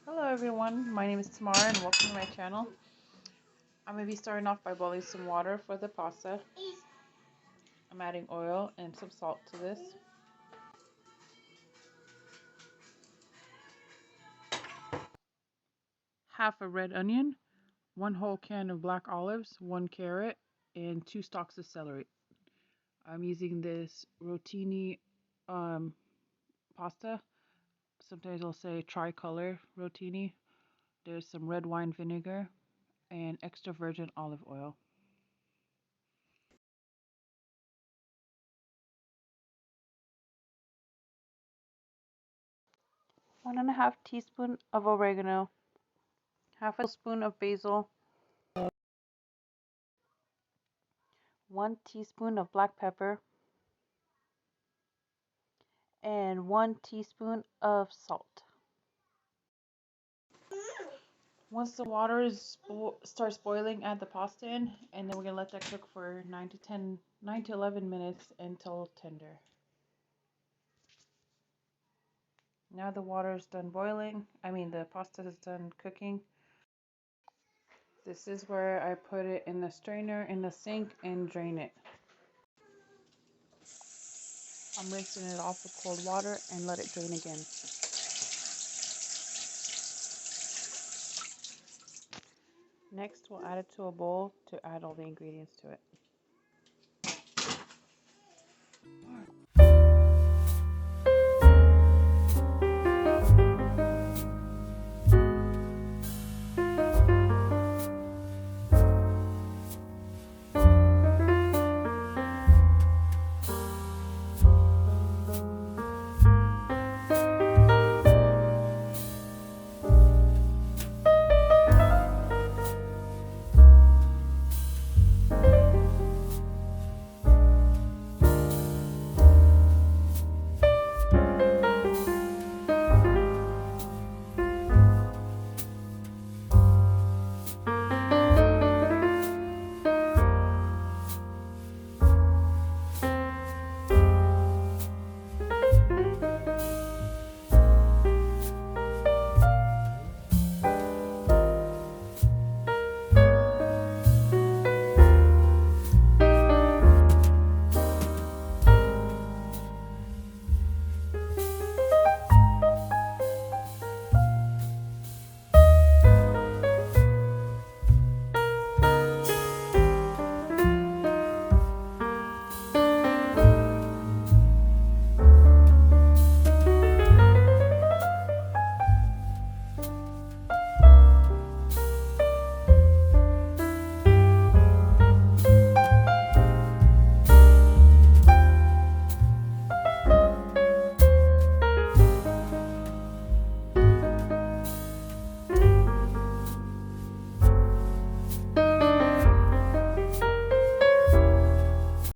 Hello everyone, my name is Tamara and welcome to my channel. I'm going to be starting off by boiling some water for the pasta. I'm adding oil and some salt to this. Half a red onion, 1 whole can of black olives, 1 carrot, and 2 stalks of celery. I'm using this ROTTINI pasta. Sometimes I'll say tricolor ROTTINI. There's some red wine vinegar and extra virgin olive oil. 1½ teaspoon of oregano, half a spoon of basil, 1 teaspoon of black pepper, and 1 teaspoon of salt. Once the water starts boiling, add the pasta in, and then we're gonna let that cook for 9 to 11 minutes until tender. Now the water is done boiling. The pasta is done cooking. This is where I put it in the strainer in the sink and drain it. I'm rinsing it off with cold water and let it drain again. Next, we'll add it to a bowl to add all the ingredients to it.